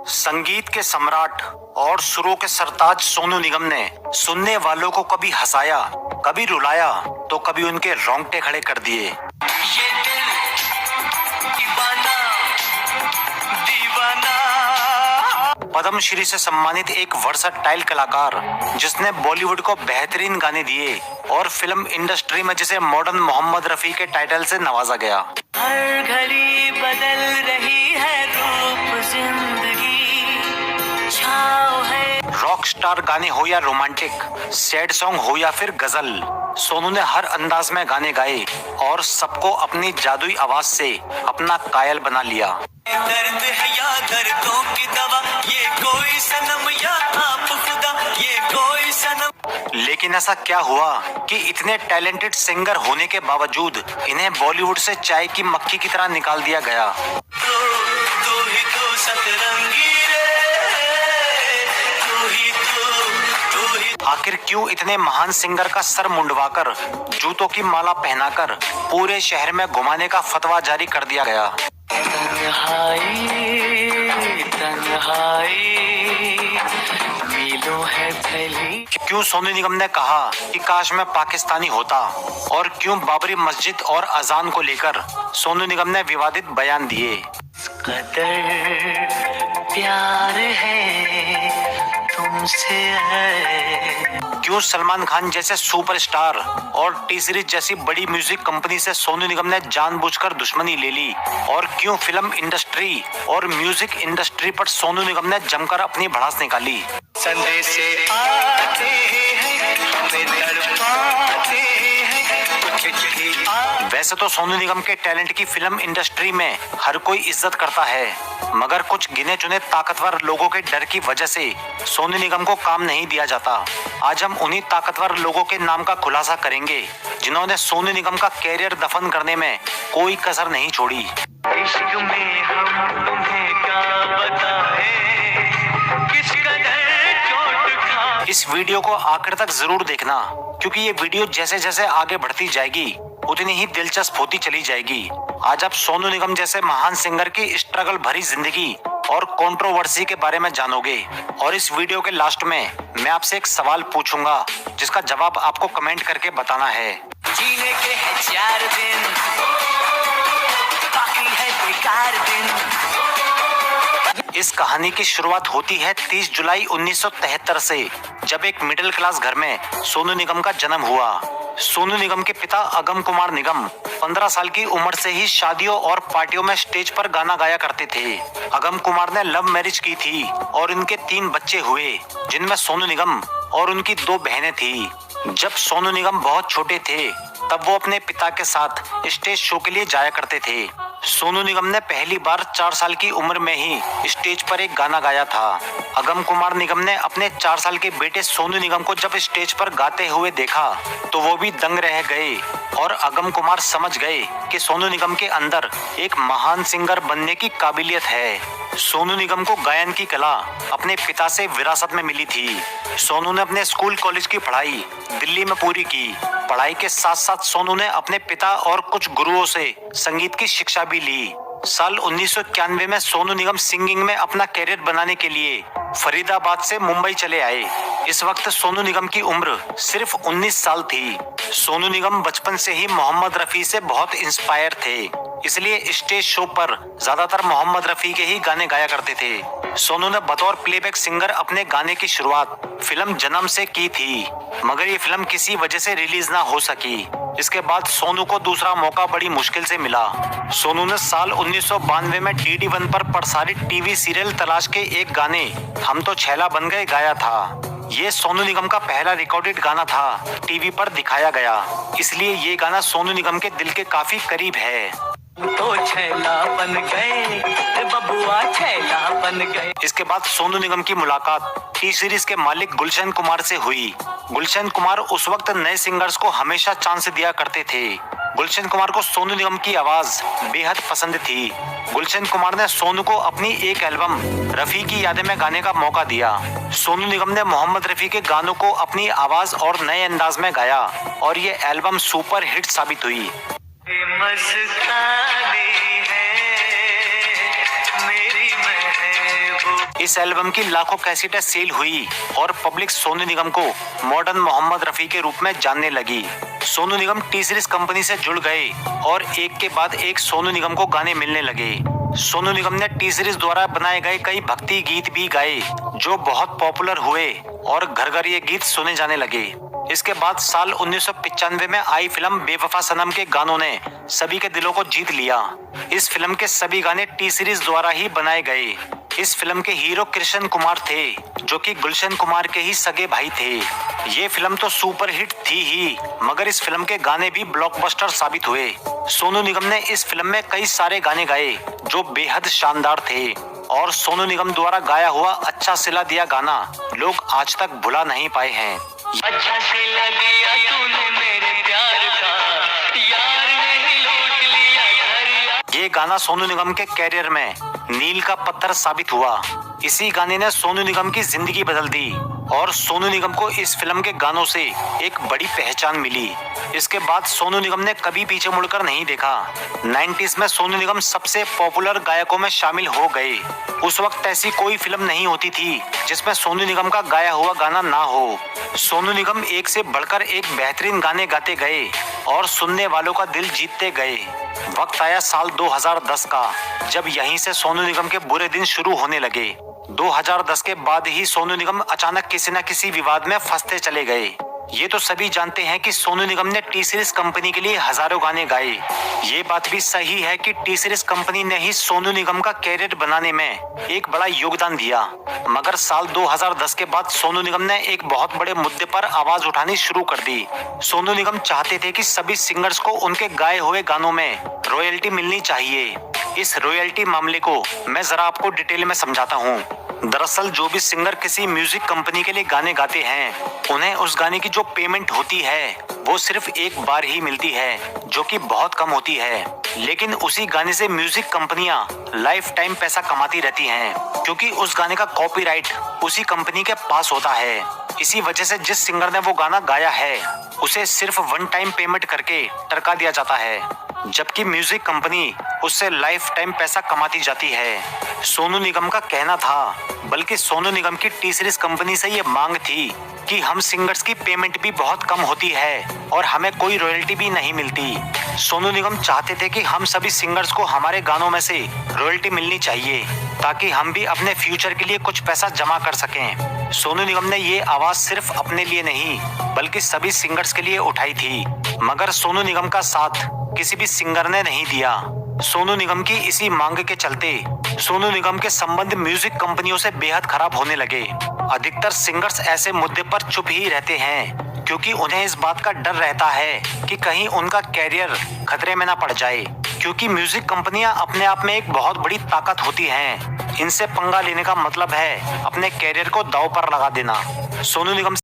संगीत के सम्राट और सुरों के सरताज सोनू निगम ने सुनने वालों को कभी हंसाया, कभी रुलाया, तो कभी उनके रोंगटे खड़े कर दिए। ये दिल दीवाना दीवाना। पद्मश्री से सम्मानित एक वर्सटाइल कलाकार जिसने बॉलीवुड को बेहतरीन गाने दिए और फिल्म इंडस्ट्री में जिसे मॉडर्न मोहम्मद रफी के टाइटल से नवाजा गया। हर घड़ी बदल रही है रूप जिंदगी, छाव है। रॉक स्टार गाने हो या रोमांटिक, सैड सॉन्ग हो या फिर गजल, सोनू ने हर अंदाज में गाने गाए और सबको अपनी जादुई आवाज से अपना कायल बना लिया। दर्द है या दर्दों की दवा, ये कोई सनम या आप खुदा, ये कोई सनम। लेकिन ऐसा क्या हुआ कि इतने टैलेंटेड सिंगर होने के बावजूद इन्हें बॉलीवुड से चाय की मक्खी की तरह निकाल दिया गया। तू ही तो सतरंगी रे, तू ही आखिर क्यों इतने महान सिंगर का सर मुंडवाकर, जूतों की माला पहनाकर पूरे शहर में घुमाने का फतवा जारी कर दिया गया। तन्हाई तन्हाई मीलों है फैली। क्यों सोनू निगम ने कहा कि काश मैं पाकिस्तानी होता, और क्यों बाबरी मस्जिद और अजान को लेकर सोनू निगम ने विवादित बयान दिए। कदर प्यार है तुमसे है। क्यों सलमान खान जैसे सुपरस्टार और टी सीरीज जैसी बड़ी म्यूजिक कंपनी से सोनू निगम ने जानबूझकर दुश्मनी ले ली, और क्यों फिल्म इंडस्ट्री और म्यूजिक इंडस्ट्री पर सोनू निगम ने जमकर अपनी भड़ास निकाली। संदेश से आते हैं, हमें तड़पाते हैं, कुछ चिट्ठी वैसे तो सोनू निगम के टैलेंट की फिल्म इंडस्ट्री में हर कोई इज्जत करता है, मगर कुछ गिने चुने ताकतवर लोगों के डर की वजह से सोनू निगम को काम नहीं दिया जाता। आज हम उन्हीं ताकतवर लोगों के नाम का खुलासा करेंगे जिन्होंने सोनू निगम का कैरियर दफन करने में कोई कसर नहीं छोड़ी। इश्क में हम तुम्हें क्या बताएं, किस कदर चोट खा। इस वीडियो को आखिर तक जरूर देखना, क्योंकि ये वीडियो जैसे जैसे आगे बढ़ती जाएगी उतनी ही दिलचस्प होती चली जाएगी। आज आप सोनू निगम जैसे महान सिंगर की स्ट्रगल भरी जिंदगी और कंट्रोवर्सी के बारे में जानोगे, और इस वीडियो के लास्ट में मैं आपसे एक सवाल पूछूंगा जिसका जवाब आपको कमेंट करके बताना है। जीने के हैं 4 दिन, बाकी है बेकार दिन। इस कहानी की शुरुआत होती है 30 जुलाई 1973 से, जब एक मिडिल क्लास घर में सोनू निगम का जन्म हुआ। सोनू निगम के पिता अगम कुमार निगम 15 साल की उम्र से ही शादियों और पार्टियों में स्टेज पर गाना गाया करते थे। अगम कुमार ने लव मैरिज की थी और इनके 3 बच्चे हुए, जिनमें सोनू निगम और उनकी 2 बहनें थी। जब सोनू निगम बहुत छोटे थे तब वो अपने पिता के साथ स्टेज शो के लिए जाया करते थे। सोनू निगम ने पहली बार 4 साल की उम्र में ही स्टेज पर एक गाना गाया था। अगम कुमार निगम ने अपने 4 साल के बेटे सोनू निगम को जब स्टेज पर गाते हुए देखा तो वो भी दंग रह गए, और अगम कुमार समझ गए कि सोनू निगम के अंदर एक महान सिंगर बनने की काबिलियत है। सोनू निगम को गायन की कला अपने पिता से विरासत में मिली थी। सोनू ने अपने स्कूल कॉलेज की पढ़ाई दिल्ली में पूरी की। पढ़ाई के साथ साथ सोनू ने अपने पिता और कुछ गुरुओं से संगीत की शिक्षा भी ली। साल 1991 में सोनू निगम सिंगिंग में अपना कैरियर बनाने के लिए फरीदाबाद से मुंबई चले आए। इस वक्त सोनू निगम की उम्र सिर्फ 19 साल थी। सोनू निगम बचपन से ही मोहम्मद रफी से बहुत इंस्पायर थे, इसलिए स्टेज शो पर ज्यादातर मोहम्मद रफी के ही गाने गाया करते थे। सोनू ने बतौर प्लेबैक सिंगर अपने गाने की शुरुआत फिल्म जन्म से की थी, मगर ये फिल्म किसी वजह से रिलीज ना हो सकी। इसके बाद सोनू को दूसरा मौका बड़ी मुश्किल से मिला। सोनू ने साल 1992 में DD1 पर प्रसारित टीवी सीरियल तलाश के एक गाने हम तो छैला बन गए गाया था। ये सोनू निगम का पहला रिकॉर्डेड गाना था टीवी पर दिखाया गया, इसलिए ये गाना सोनू निगम के दिल के काफी करीब है। तो छैला बन गए बबुआ, छैला बन गए। इसके बाद सोनू निगम की मुलाकात टी सीरीज के मालिक गुलशन कुमार से हुई। गुलशन कुमार उस वक्त नए सिंगर्स को हमेशा चांस दिया करते थे। गुलशन कुमार को सोनू निगम की आवाज बेहद पसंद थी। गुलशन कुमार ने सोनू को अपनी एक एल्बम रफी की यादें में गाने का मौका दिया। सोनू निगम ने मोहम्मद रफी के गानों को अपनी आवाज और नए अंदाज में गाया, और ये एल्बम सुपर हिट साबित हुई। मस्तानी है मेरी महबूब। इस एल्बम की लाखों कैसेटें सेल हुई और पब्लिक सोनू निगम को मॉडर्न मोहम्मद रफी के रूप में जानने लगी। Sonu Nigam T series company से जुड़ गए और एक के बाद एक सोनू निगम को गाने मिलने लगे। सोनू निगम ने टी सीरीज द्वारा बनाए गए कई भक्ति गीत भी गाए जो बहुत पॉपुलर हुए और घर घर ये गीत सुने जाने लगे। इसके बाद साल 1995 में आई फिल्म बेवफा सनम के गानों ने सभी के दिलों को जीत लिया। इस फिल्म के सभी गाने टी सीरीज द्वारा ही बनाए गए। इस फिल्म के हीरो कृष्ण कुमार थे जो कि गुलशन कुमार के ही सगे भाई थे। ये फिल्म तो सुपर हिट थी ही मगर इस फिल्म के गाने भी ब्लॉकबस्टर साबित हुए। सोनू निगम ने इस फिल्म में कई सारे गाने गाए जो बेहद शानदार थे और सोनू निगम द्वारा गाया हुआ अच्छा सिला दिया गाना लोग आज तक भुला नहीं पाए हैं। अच्छा सिला दिया तूने मेरे प्यार का, यार ने लूट लिया घर। ये गाना सोनू निगम के कैरियर में मील का पत्थर साबित हुआ। इसी गाने ने सोनू निगम की जिंदगी बदल दी और सोनू निगम को इस फिल्म के गानों से एक बड़ी पहचान मिली। इसके बाद सोनू निगम ने कभी पीछे मुड़कर नहीं देखा। 90s में सोनू निगम सबसे पॉपुलर गायकों में शामिल हो गए। उस वक्त ऐसी कोई फिल्म नहीं होती थी जिसमें सोनू निगम का गाया हुआ गाना ना हो। सोनू निगम एक से बढ़कर एक बेहतरीन गाने गाते गए और सुनने वालों का दिल जीतते गए। वक्त आया साल 2010 का जब यहीं से सोनू निगम के बुरे दिन शुरू होने लगे। 2010 के बाद ही सोनू निगम अचानक किसी न किसी विवाद में फंसते चले गए। ये तो सभी जानते हैं कि सोनू निगम ने टी सीरीज कंपनी के लिए हजारों गाने गाए। ये बात भी सही है कि टी सीरीज कंपनी ने ही सोनू निगम का कैरियर बनाने में एक बड़ा योगदान दिया। मगर साल 2010 के बाद सोनू निगम ने एक बहुत बड़े मुद्दे पर आवाज उठानी शुरू कर दी। सोनू निगम चाहते थे कि सभी सिंगर्स को उनके गाए हुए गानों में रॉयल्टी मिलनी चाहिए। इस रॉयल्टी मामले को मैं जरा आपको डिटेल में समझाता हूँ। दरअसल जो भी सिंगर किसी म्यूजिक कंपनी के लिए गाने गाते हैं उन्हें उस गाने की जो पेमेंट होती है वो सिर्फ एक बार ही मिलती है जो कि बहुत कम होती है। लेकिन उसी गाने से म्यूजिक कंपनियां लाइफ टाइम पैसा कमाती रहती हैं क्योंकि उस गाने का कॉपीराइट उसी कंपनी के पास होता है। इसी वजह से जिस सिंगर ने वो गाना गाया है उसे सिर्फ वन टाइम पेमेंट करके टरका दिया जाता है जबकि म्यूजिक कंपनी उससे लाइफ टाइम पैसा कमाती जाती है। सोनू निगम का कहना था, बल्कि सोनू निगम की टी सीरीज कंपनी से ये मांग थी कि हम सिंगर्स की पेमेंट भी बहुत कम होती है और हमें कोई रॉयल्टी भी नहीं मिलती। सोनू निगम चाहते थे कि हम सभी सिंगर्स को हमारे गानों में से रॉयल्टी मिलनी चाहिए ताकि हम भी अपने फ्यूचर के लिए कुछ पैसा जमा कर सकें। सोनू निगम ने ये आवाज सिर्फ अपने लिए नहीं बल्कि सभी सिंगर्स के लिए उठाई थी मगर सोनू निगम का साथ किसी भी सिंगर ने नहीं दिया। सोनू निगम की इसी मांग के चलते सोनू निगम के संबंध म्यूजिक कंपनियों से बेहद खराब होने लगे। अधिकतर सिंगर्स ऐसे मुद्दे पर चुप ही रहते हैं क्योंकि उन्हें इस बात का डर रहता है कि कहीं उनका कैरियर खतरे में ना पड़ जाए क्योंकि म्यूजिक कंपनियां अपने आप में एक बहुत बड़ी ताकत होती हैं। इनसे पंगा लेने का मतलब है अपने कैरियर को दांव पर लगा देना। सोनू निगम